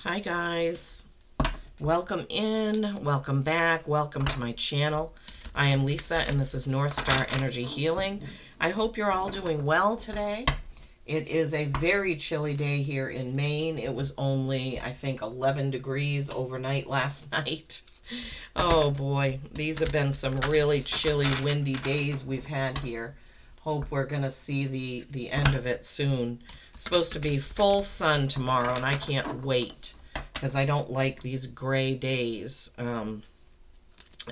Hi guys, welcome in, welcome back, welcome to my channel. I am Lisa and this is North Star Energy Healing. I hope you're all doing well today. It is a very chilly day here in Maine. It was only, I think, 11 degrees overnight last night. Oh boy, these have been some really chilly, windy days we've had here. Hope we're going to see the end of it soon. It's supposed to be full sun tomorrow, and I can't wait because I don't like these gray days.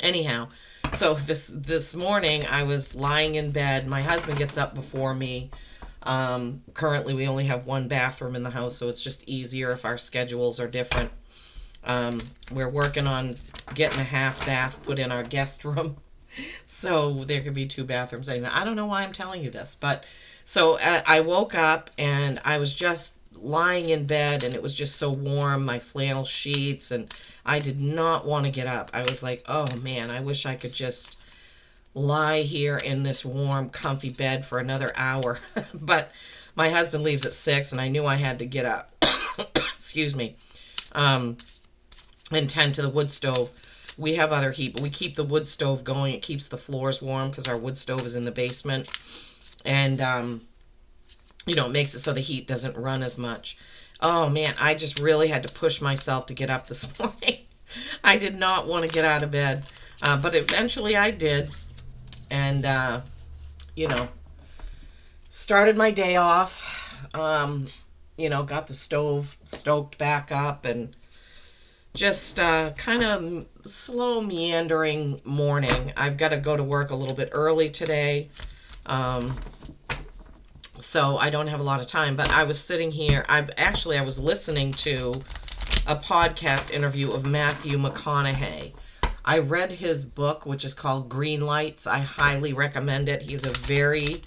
Anyhow, so this morning I was lying in bed. My husband gets up before me. Currently, we only have one bathroom in the house, so it's just easier if our schedules are different. We're working on getting a half bath put in our guest room. So there could be two bathrooms. I don't know why I'm telling you this, but so I woke up and I was just lying in bed and it was just so warm, my flannel sheets, and I did not want to get up. I was like, oh man, I wish I could just lie here in this warm, comfy bed for another hour. But my husband leaves at 6 and I knew I had to get up. Excuse me. And tend to the wood stove. We have other heat, but we keep the wood stove going. It keeps the floors warm because our wood stove is in the basement. And, it makes it so the heat doesn't run as much. Oh, man, I just really had to push myself to get up this morning. I did not want to get out of bed. But eventually I did. And, started my day off. Got the stove stoked back up and just kind of slow meandering morning. I've got to go to work a little bit early today, so I don't have a lot of time, but I was sitting here. I was listening to a podcast interview of Matthew McConaughey. I read his book, which is called Green Lights. I highly recommend it. He's a very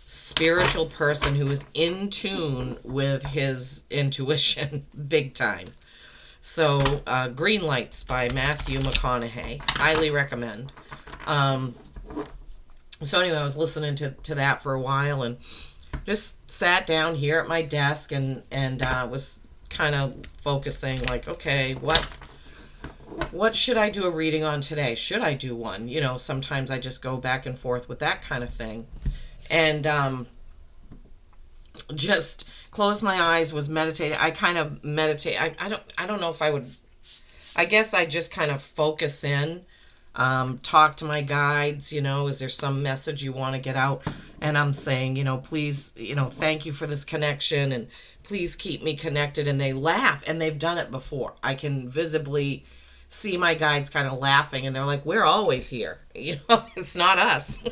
spiritual person who is in tune with his intuition big time. So, Green Lights by Matthew McConaughey. Highly recommend. So anyway, I was listening to that for a while and just sat down here at my desk and was kind of focusing like, okay, what should I do a reading on today? Should I do one? Sometimes I just go back and forth with that kind of thing. And just closed my eyes, was meditating. I kind of meditate. I don't know if I would, I guess I just kind of focus in, talk to my guides, is there some message you want to get out? And I'm saying, please, thank you for this connection and please keep me connected. And they laugh, and they've done it before. I can visibly see my guides kind of laughing, and they're like, we're always here. It's not us.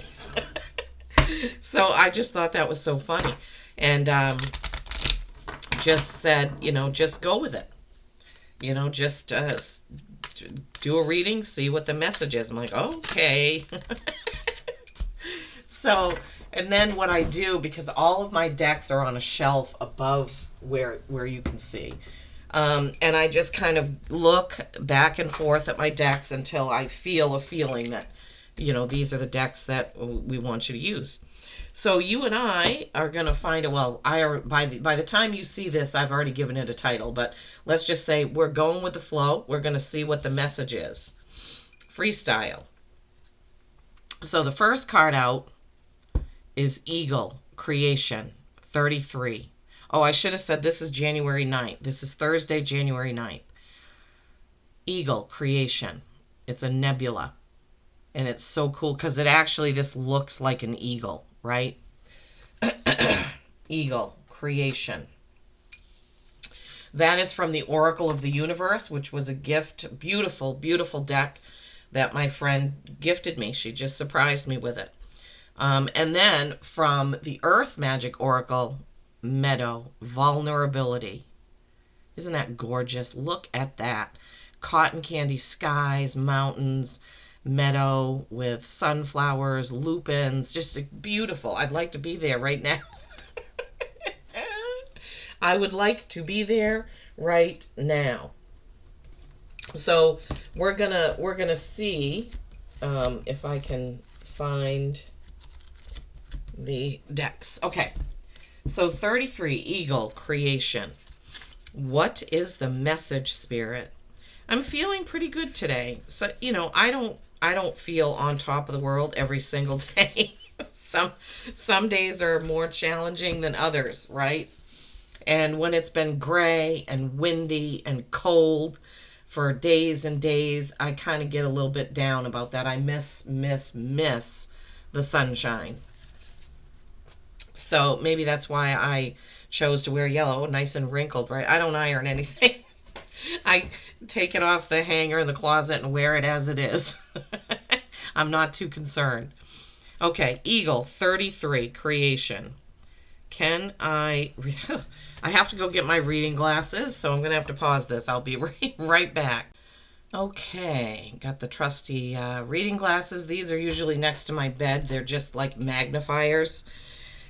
So I just thought that was so funny. And just said, just go with it. Just do a reading, see what the message is. I'm like, okay. So, and then what I do, because all of my decks are on a shelf above where you can see. And I just kind of look back and forth at my decks until I feel a feeling that, these are the decks that we want you to use. So you and I are going to find by the time you see this, I've already given it a title, but let's just say we're going with the flow. We're going to see what the message is. Freestyle. So the first card out is Eagle, Creation, 33. Oh, I should have said this is January 9th. This is Thursday, January 9th. Eagle, Creation. It's a nebula. And it's so cool because this looks like an eagle, right? Eagle, Creation. That is from the Oracle of the Universe, which was a gift, beautiful, beautiful deck that my friend gifted me. She just surprised me with it. And then from the Earth Magic Oracle, Meadow, Vulnerability. Isn't that gorgeous? Look at that. Cotton candy skies, mountains, meadow with sunflowers, lupins, just beautiful. I'd like to be there right now. I would like to be there right now. So we're gonna see if I can find the decks. Okay, so 33, Eagle, Creation. What is the message, Spirit? I'm feeling pretty good today. So, I don't feel on top of the world every single day. Some days are more challenging than others, right? And when it's been gray and windy and cold for days and days, I kind of get a little bit down about that. I miss the sunshine. So maybe that's why I chose to wear yellow, nice and wrinkled, right? I don't iron anything. I take it off the hanger in the closet and wear it as it is. I'm not too concerned. Okay, Eagle 33, creation. Can I I have to go get my reading glasses, so I'm going to have to pause this. I'll be right back. Okay, got the trusty reading glasses. These are usually next to my bed. They're just like magnifiers.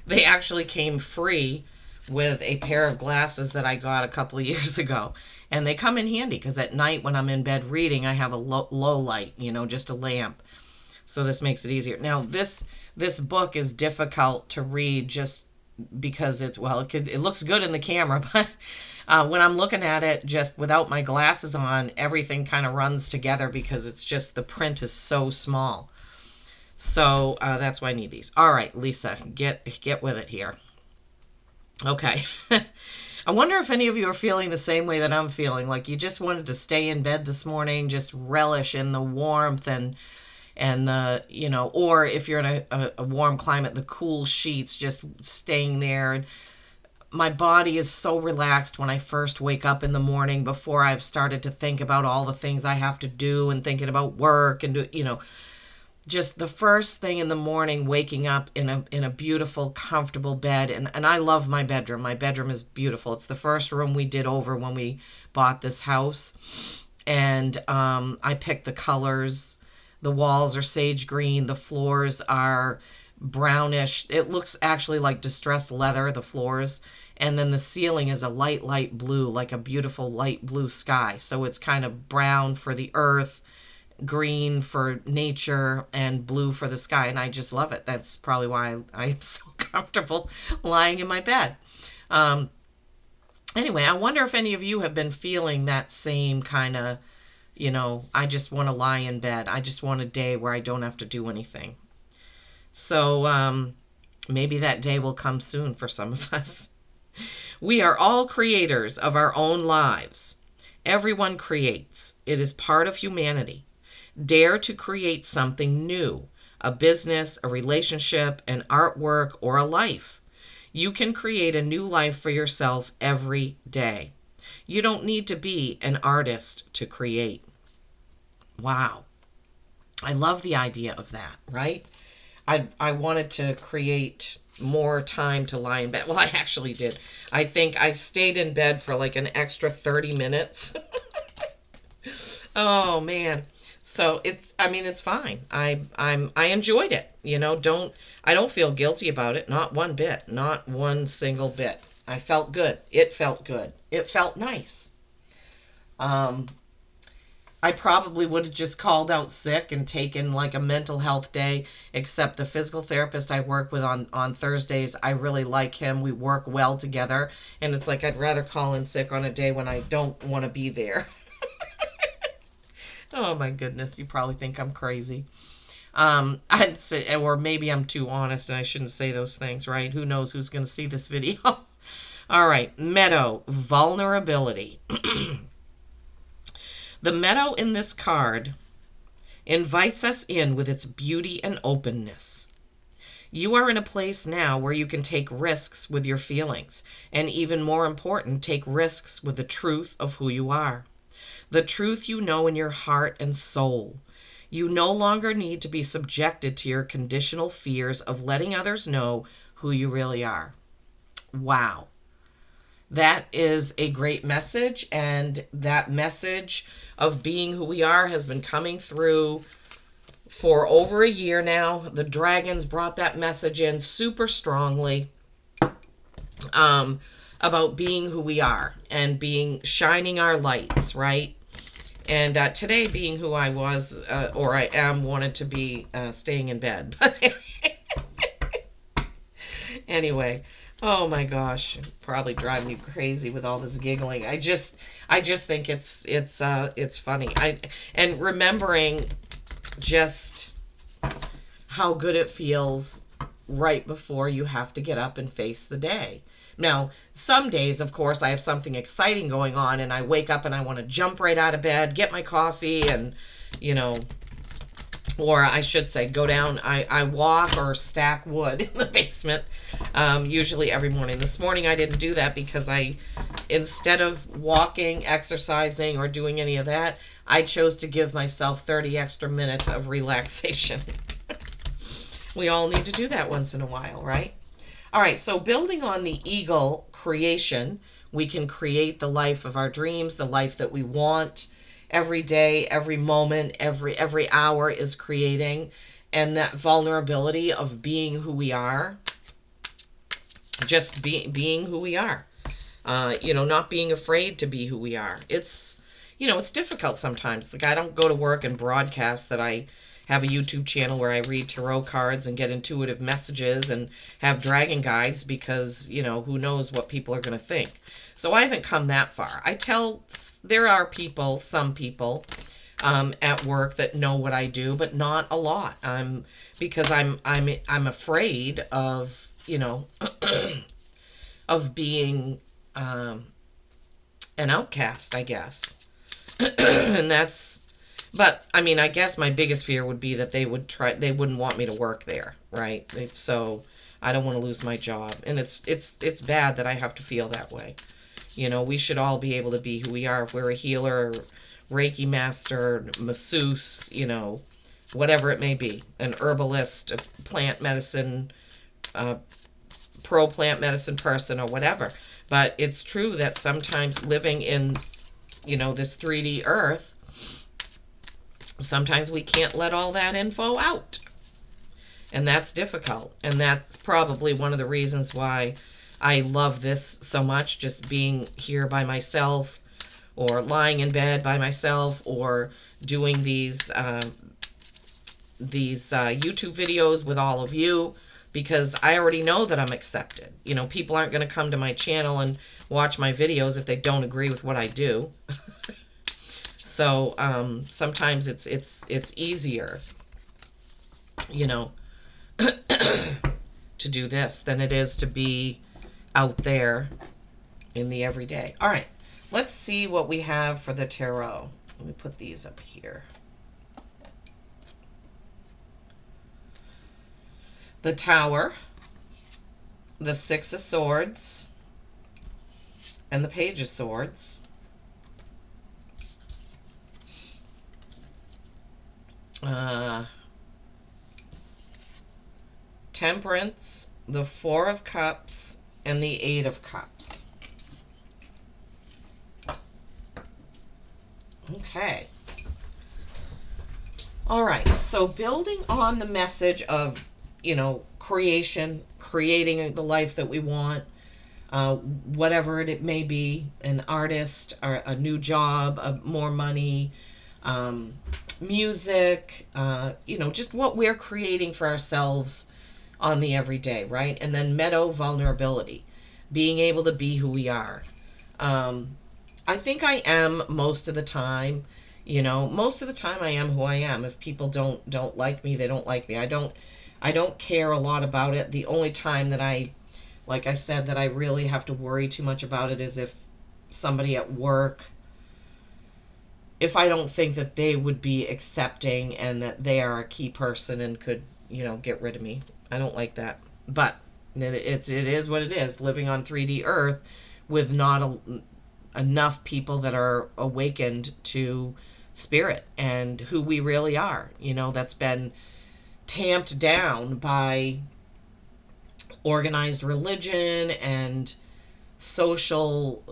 They actually came free with a pair of glasses that I got a couple of years ago. And they come in handy because at night when I'm in bed reading, I have a low light, just a lamp. So this makes it easier. Now, this book is difficult to read just because it looks good in the camera, but when I'm looking at it just without my glasses on, everything kind of runs together because it's just the print is so small. So that's why I need these. All right, Lisa, get with it here. Okay. I wonder if any of you are feeling the same way that I'm feeling, like you just wanted to stay in bed this morning, just relish in the warmth and the, or if you're in a warm climate, the cool sheets, just staying there. My body is so relaxed when I first wake up in the morning before I've started to think about all the things I have to do and thinking about work and just the first thing in the morning, waking up in a beautiful, comfortable bed. And I love my bedroom. My bedroom is beautiful. It's the first room we did over when we bought this house. And I picked the colors. The walls are sage green. The floors are brownish. It looks actually like distressed leather, the floors. And then the ceiling is a light blue, like a beautiful light blue sky. So it's kind of brown for the earth, green for nature, and blue for the sky. And I just love it. That's probably why I'm so comfortable lying in my bed. Anyway, I wonder if any of you have been feeling that same kind of, I just want to lie in bed. I just want a day where I don't have to do anything. So maybe that day will come soon for some of us. We are all creators of our own lives. Everyone creates. It is part of humanity. Dare to create something new, a business, a relationship, an artwork, or a life. You can create a new life for yourself every day. You don't need to be an artist to create. Wow. I love the idea of that, right? I wanted to create more time to lie in bed. Well, I actually did. I think I stayed in bed for like an extra 30 minutes. Oh, man. So it's fine. I enjoyed it. I don't feel guilty about it. Not one bit. Not one single bit. I felt good. It felt good. It felt nice. I probably would have just called out sick and taken like a mental health day, except the physical therapist I work with on Thursdays, I really like him. We work well together. And it's like I'd rather call in sick on a day when I don't want to be there. Oh my goodness, you probably think I'm crazy. I'd say, or maybe I'm too honest and I shouldn't say those things, right? Who knows who's going to see this video? All right, Meadow, vulnerability. The meadow in this card invites us in with its beauty and openness. You are in a place now where you can take risks with your feelings, and even more important, take risks with the truth of who you are. The truth you know in your heart and soul. You no longer need to be subjected to your conditional fears of letting others know who you really are. Wow. That is a great message, and that message of being who we are has been coming through for over a year now. The dragons brought that message in super strongly about being who we are and shining our lights, right? And today, being who I was, or I am, wanted to be staying in bed. Anyway, Oh my gosh, probably driving you crazy with all this giggling. I just think it's funny. And remembering just how good it feels right before you have to get up and face the day. Now, some days, of course, I have something exciting going on and I wake up and I want to jump right out of bed, get my coffee, and, you know, or I should say, go down. I walk or stack wood in the basement, usually every morning. This morning I didn't do that because instead of walking, exercising, or doing any of that, I chose to give myself 30 extra minutes of relaxation. We all need to do that once in a while, right? All right, so building on the eagle creation, we can create the life of our dreams, the life that we want. Every day, every moment, every hour is creating, and that vulnerability of being who we are, just being who we are. Not being afraid to be who we are. It's difficult sometimes. Like, I don't go to work and broadcast that I have a YouTube channel where I read tarot cards and get intuitive messages and have dragon guides because, who knows what people are going to think. So I haven't come that far. There are some people at work that know what I do, but not a lot. Because I'm afraid of, of being an outcast, I guess. But I mean, I guess my biggest fear would be that they wouldn't want me to work there, right? So I don't want to lose my job, and it's bad that I have to feel that way. We should all be able to be who we are. If we're a healer, Reiki master, masseuse, whatever it may be, an herbalist, a plant medicine, pro plant medicine person, or whatever. But it's true that sometimes living in, this 3D earth, sometimes we can't let all that info out. And that's difficult. And that's probably one of the reasons why I love this so much, just being here by myself, or lying in bed by myself, or doing these YouTube videos with all of you, because I already know that I'm accepted. People aren't going to come to my channel and watch my videos if they don't agree with what I do. So sometimes it's easier, to do this than it is to be out there in the everyday. All right, let's see what we have for the tarot. Let me put these up here. The Tower, the Six of Swords, and the Page of Swords. Temperance, the Four of Cups, and the Eight of Cups. Okay. All right. So building on the message of, creation, creating the life that we want, whatever it may be, an artist, or a new job, more money, music, just what we're creating for ourselves on the everyday, right? And then meadow vulnerability, being able to be who we are. I think I am most of the time. Most of the time I am who I am. If people don't like me, they don't like me. I don't care a lot about it. The only time that like I said, that I really have to worry too much about it is if somebody at work, if I don't think that they would be accepting and that they are a key person and could, get rid of me. I don't like that. But it is what it is, living on 3D Earth with not enough people that are awakened to spirit and who we really are. That's been tamped down by organized religion and social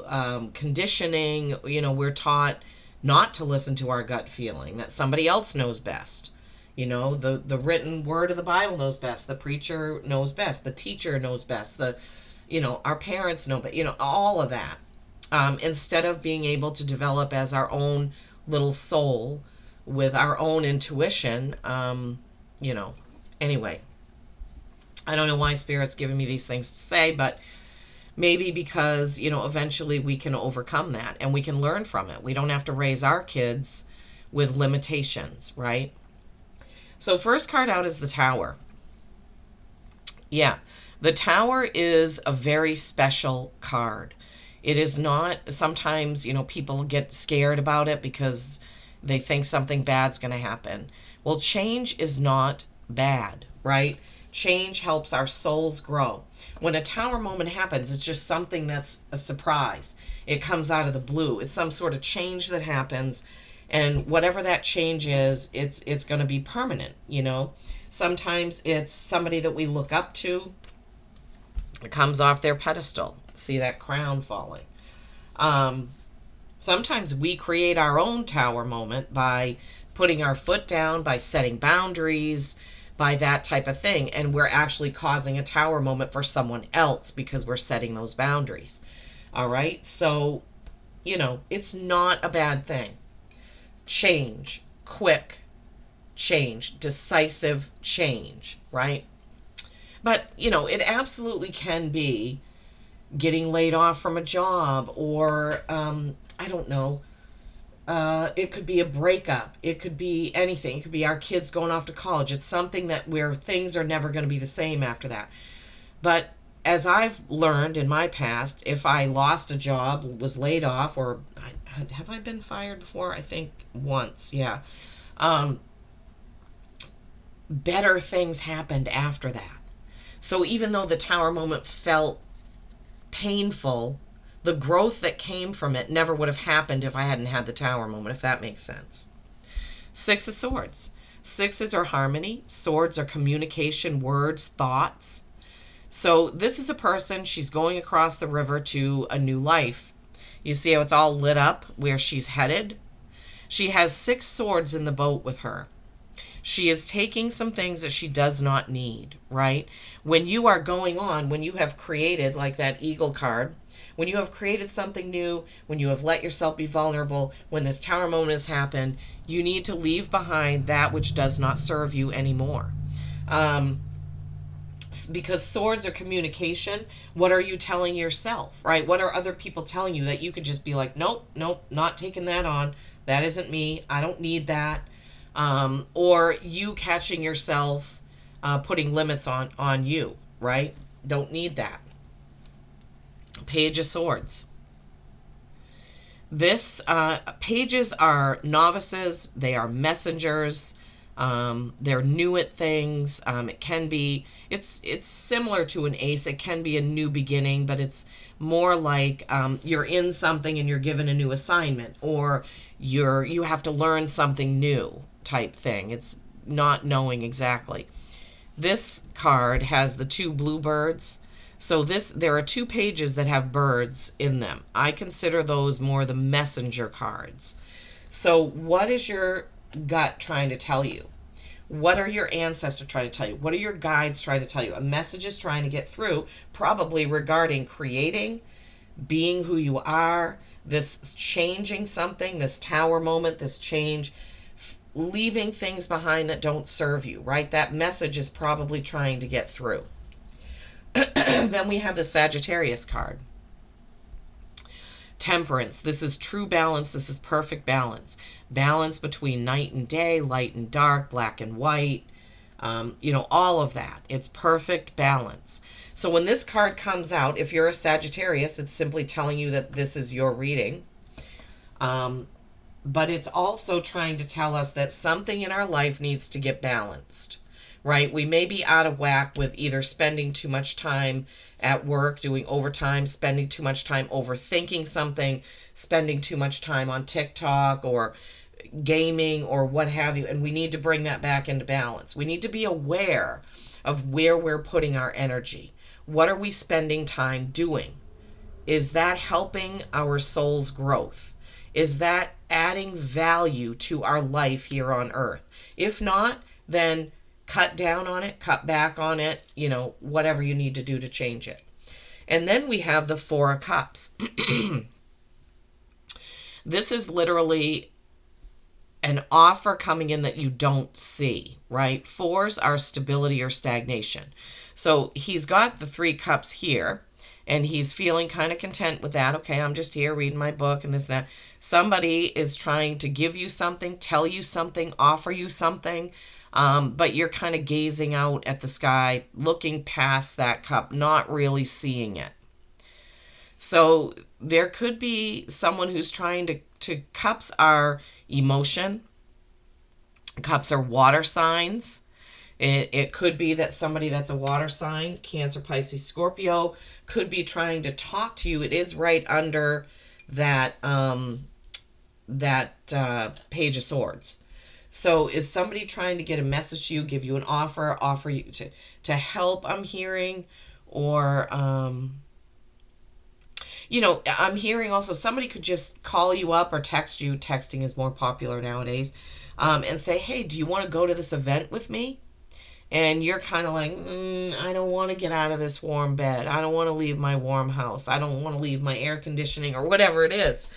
conditioning. We're taught not to listen to our gut feeling, that somebody else knows best. The written word of the Bible knows best. The preacher knows best. The teacher knows best. Our parents know, but all of that. Instead of being able to develop as our own little soul with our own intuition, anyway, I don't know why Spirit's giving me these things to say, but Maybe because, eventually we can overcome that and we can learn from it. We don't have to raise our kids with limitations, right? So first card out is the Tower. Yeah, the Tower is a very special card. It is not, sometimes, people get scared about it because they think something bad's going to happen. Well, change is not bad, right? Change helps our souls grow. When a Tower moment happens, it's just something that's a surprise. It comes out of the blue. It's some sort of change that happens, and whatever that change is, it's going to be permanent, Sometimes it's somebody that we look up to. It comes off their pedestal. See that crown falling. Sometimes we create our own Tower moment by putting our foot down, by setting boundaries, by that type of thing. And we're actually causing a Tower moment for someone else because we're setting those boundaries. All right? So, it's not a bad thing. Change, quick change, decisive change, right? But, it absolutely can be getting laid off from a job, or, I don't know, it could be a breakup. It could be anything. It could be our kids going off to college. It's something where things are never going to be the same after that. But as I've learned in my past, if I lost a job, was laid off, or have I been fired before? I think once, yeah. Better things happened after that. So even though the Tower moment felt painful, the growth that came from it never would have happened if I hadn't had the Tower moment, if that makes sense. Six of Swords. Sixes are harmony. Swords are communication, words, thoughts. So this is a person, she's going across the river to a new life. You see how it's all lit up where she's headed? She has 6 swords in the boat with her. She is taking some things that she does not need, right? When you are going on, when you have created, like that Eagle card, when you have created something new, when you have let yourself be vulnerable, when this Tower moment has happened, you need to leave behind that which does not serve you anymore. Because swords are communication. What are you telling yourself, right? What are other people telling you that you could just be like, nope, not taking that on. That isn't me. I don't need that. Or you catching yourself putting limits on you, right? Don't need that. Page of Swords. This pages are novices. They are messengers. They're new at things. It can be, it's similar to an ace. It can be a new beginning, but it's more like you're in something and you're given a new assignment, or you have to learn something new type thing. It's not knowing exactly. This card has the 2 bluebirds. So there are 2 pages that have birds in them. I consider those more the messenger cards. So what is your gut trying to tell you? What are your ancestors trying to tell you? What are your guides trying to tell you? A message is trying to get through, probably regarding creating, being who you are, this changing something, this Tower moment, this change, leaving things behind that don't serve you, right? That message is probably trying to get through. Then we have the Sagittarius card. Temperance. This is true balance. This is perfect balance. Balance between night and day, light and dark, black and white, all of that. It's perfect balance. So when this card comes out, if you're a Sagittarius, it's simply telling you that this is your reading. But it's also trying to tell us that something in our life needs to get balanced, right? We may be out of whack with either spending too much time at work, doing overtime, spending too much time overthinking something, spending too much time on TikTok or gaming or what have you. And we need to bring that back into balance. We need to be aware of where we're putting our energy. What are we spending time doing? Is that helping our soul's growth? Is that adding value to our life here on earth? If not, then cut down on it, cut back on it, whatever you need to do to change it. And then we have the 4 of Cups. This is literally an offer coming in that you don't see, right? 4s are stability or stagnation. So he's got the 3 cups here, and he's feeling kind of content with that. Okay, I'm just here reading my book and this and that. Somebody is trying to give you something, tell you something, offer you something, but you're kind of gazing out at the sky, looking past that cup, not really seeing it. So there could be someone who's trying to cups are emotion. Cups are water signs. It could be that somebody that's a water sign, Cancer, Pisces, Scorpio, could be trying to talk to you. It is right under that Page of Swords. So is somebody trying to get a message to you, give you an offer you to help, I'm hearing, or I'm hearing also somebody could just call you up or text you. Texting is more popular nowadays, and say, hey, do you want to go to this event with me? And you're kind of like, I don't want to get out of this warm bed. I don't want to leave my warm house. I don't want to leave my air conditioning or whatever it is.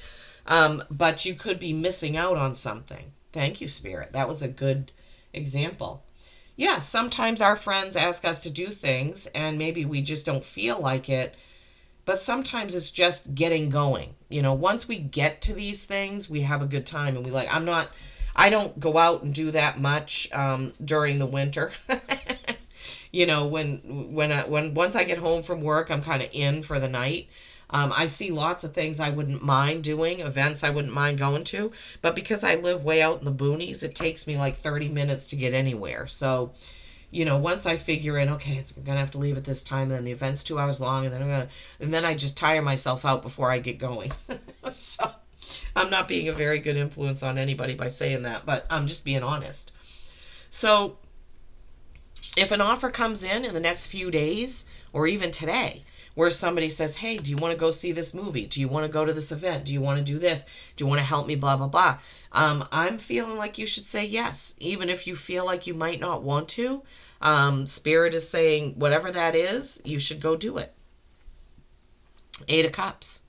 But you could be missing out on something. Thank you, Spirit. That was a good example. Yeah, sometimes our friends ask us to do things and maybe we just don't feel like it. But sometimes it's just getting going. Once we get to these things, we have a good time and I don't go out and do that much during the winter. When once I get home from work, I'm kind of in for the night. I see lots of things I wouldn't mind doing, events I wouldn't mind going to, but because I live way out in the boonies, it takes me like 30 minutes to get anywhere. So, once I figure in, okay, I'm gonna have to leave at this time, and then the event's 2 hours long, and then I just tire myself out before I get going. So I'm not being a very good influence on anybody by saying that, but I'm just being honest. So if an offer comes in the next few days, or even today, where somebody says, hey, do you want to go see this movie? Do you want to go to this event? Do you want to do this? Do you want to help me? Blah, blah, blah. I'm feeling like you should say yes, even if you feel like you might not want to. Spirit is saying whatever that is, you should go do it. 8 of Cups.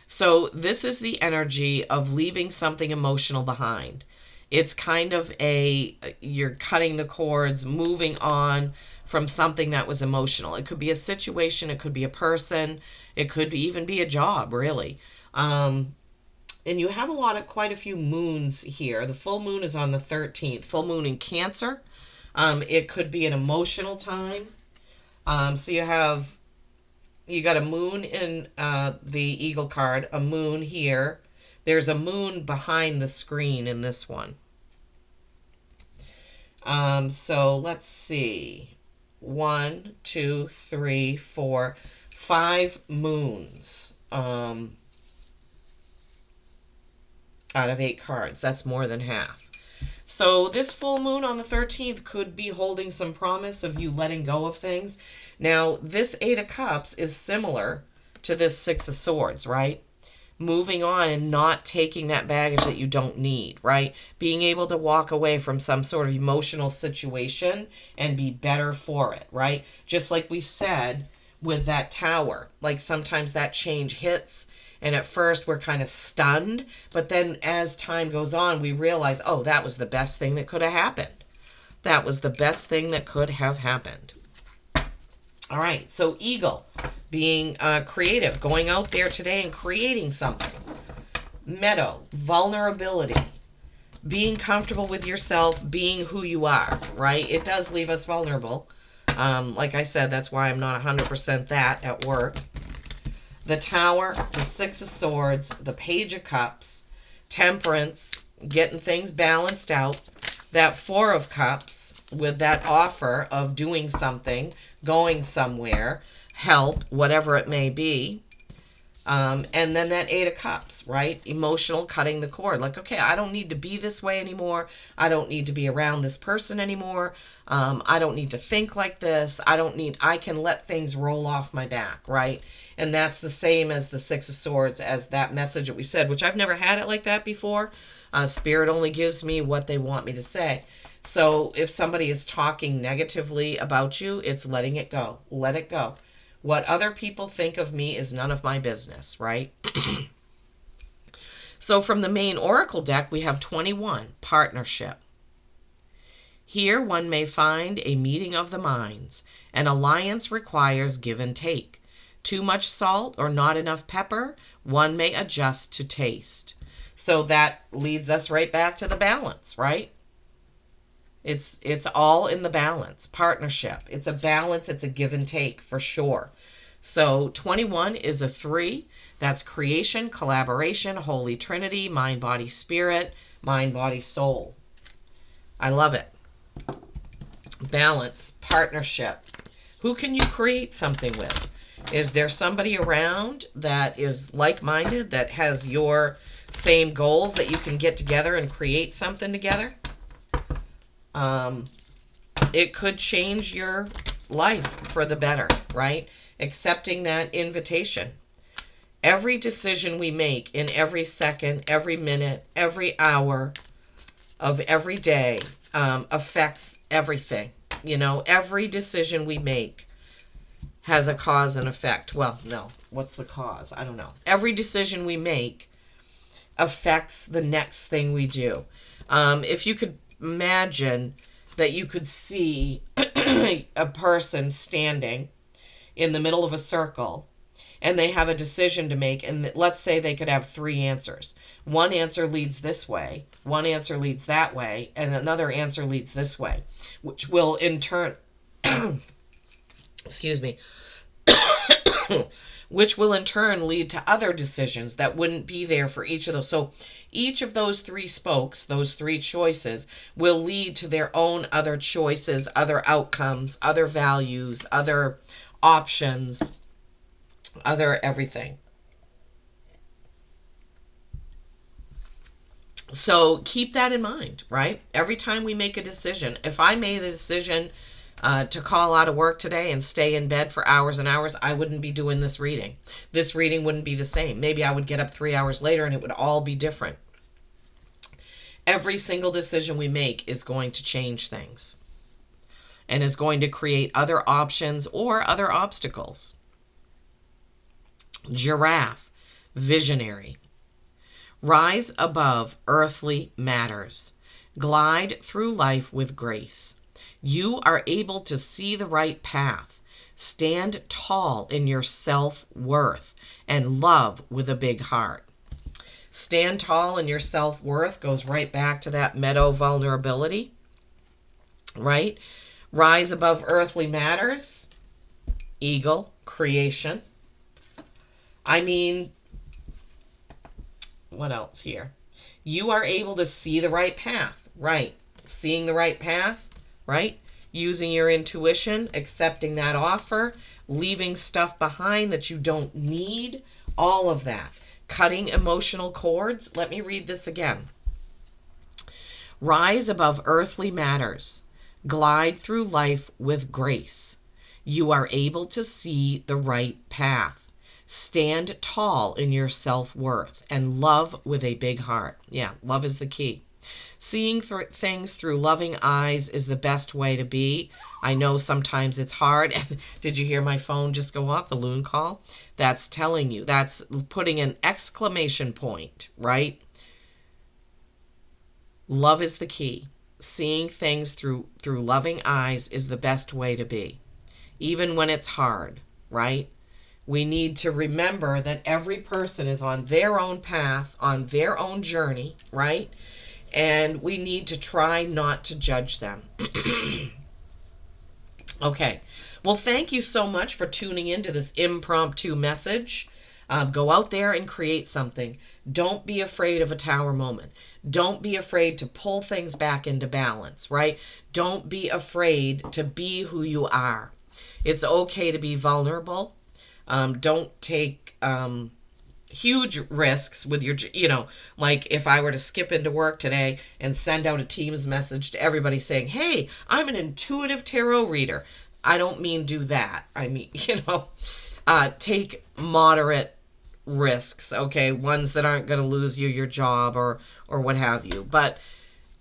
So this is the energy of leaving something emotional behind. It's kind of you're cutting the cords, moving on from something that was emotional. It could be a situation, it could be a person, it could even be a job, really. And you have quite a few moons here. The full moon is on the 13th, full moon in Cancer. It could be an emotional time. So you got a moon in the Eagle card, a moon here. There's a moon behind the screen in this one. So let's see. 1, 2, 3, 4, 5 moons out of 8 cards. That's more than half. So this full moon on the 13th could be holding some promise of you letting go of things. Now, this 8 of Cups is similar to this 6 of Swords, right? Moving on and not taking that baggage that you don't need, right? Being able to walk away from some sort of emotional situation and be better for it, right? Just like we said with that Tower, like sometimes that change hits and at first we're kind of stunned, but then as time goes on, we realize, oh, that was the best thing that could have happened. That was the best thing that could have happened. All right, so Eagle, being creative, going out there today and creating something. Meadow, vulnerability, being comfortable with yourself, being who you are, right? It does leave us vulnerable. Like I said, that's why I'm not 100% that at work. The Tower, the 6 of Swords, the Page of Cups, Temperance, getting things balanced out. That 4 of Cups with that offer of doing something, going somewhere, help, whatever it may be. And then that 8 of Cups, right? Emotional, cutting the cord. Like, okay, I don't need to be this way anymore. I don't need to be around this person anymore. I don't need to think like this. I can let things roll off my back, right? And that's the same as the 6 of Swords, as that message that we said, which I've never had it like that before. Spirit only gives me what they want me to say. So if somebody is talking negatively about you, it's letting it go. Let it go. What other people think of me is none of my business, right? So from the main Oracle deck, we have 21, Partnership. Here one may find a meeting of the minds. An alliance requires give and take. too much salt or not enough pepper, one may adjust to taste. So that leads us right back to the balance, right? It's all in the balance. Partnership. It's a balance. It's a give and take for sure. So 21 is a 3. That's creation, collaboration, Holy Trinity, mind, body, spirit, mind, body, soul. I love it. Balance, partnership. Who can you create something with? Is there somebody around that is like-minded, that has your same goals, that you can get together and create something together? It could change your life for the better, right? Accepting that invitation. Every decision we make in every second, every minute, every hour of every day affects everything. You know, every decision we make has a cause and effect. Well, no. What's the cause? I don't know. Every decision we make affects the next thing we do. If you could imagine that you could see a person standing in the middle of a circle, and they have a decision to make, and let's say they could have 3 answers. One answer leads this way, one answer leads that way, and another answer leads this way, which will in turn, excuse me, which will in turn lead to other decisions that wouldn't be there for each of those. So each of those 3 spokes, those 3 choices, will lead to their own other choices, other outcomes, other values, other options, other everything. So keep that in mind, right? Every time we make a decision, if I made a decision to call out of work today and stay in bed for hours and hours, I wouldn't be doing this reading. This reading wouldn't be the same. Maybe I would get up 3 hours later and it would all be different. Every single decision we make is going to change things and is going to create other options or other obstacles. Giraffe, visionary. Rise above earthly matters. Glide through life with grace. You are able to see the right path. Stand tall in your self-worth and love with a big heart. Stand tall in your self-worth goes right back to that meadow vulnerability, right? Rise above earthly matters. Eagle, creation. I mean, what else here? You are able to see the right path, right? Seeing the right path, right? Using your intuition, accepting that offer, leaving stuff behind that you don't need, all of that. Cutting emotional cords. Let me read this again. Rise above earthly matters. Glide through life with grace. You are able to see the right path. Stand tall in your self-worth and love with a big heart. Yeah, love is the key. Seeing things through loving eyes is the best way to be. I know sometimes it's hard. And did you hear my phone just go off, the loon call? That's telling you. That's putting an exclamation point, right? Love is the key. Seeing things through loving eyes is the best way to be. Even when it's hard, right? We need to remember that every person is on their own path, on their own journey, right? And we need to try not to judge them. Okay. Well, thank you so much for tuning into this impromptu message. Go out there and create something. Don't be afraid of a tower moment. Don't be afraid to pull things back into balance, right? Don't be afraid to be who you are. It's okay to be vulnerable. Don't take huge risks with your, like if I were to skip into work today and send out a Teams message to everybody saying, hey, I'm an intuitive tarot reader. I don't mean do that. I mean, take moderate risks, okay? Ones that aren't going to lose you your job or what have you. But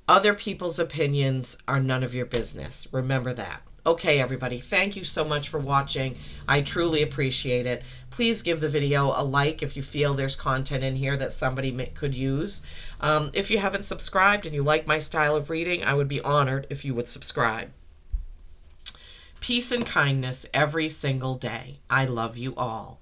other people's opinions are none of your business. Remember that. Okay, everybody, thank you so much for watching. I truly appreciate it. Please give the video a like if you feel there's content in here that somebody could use. If you haven't subscribed and you like my style of reading, I would be honored if you would subscribe. Peace and kindness every single day. I love you all.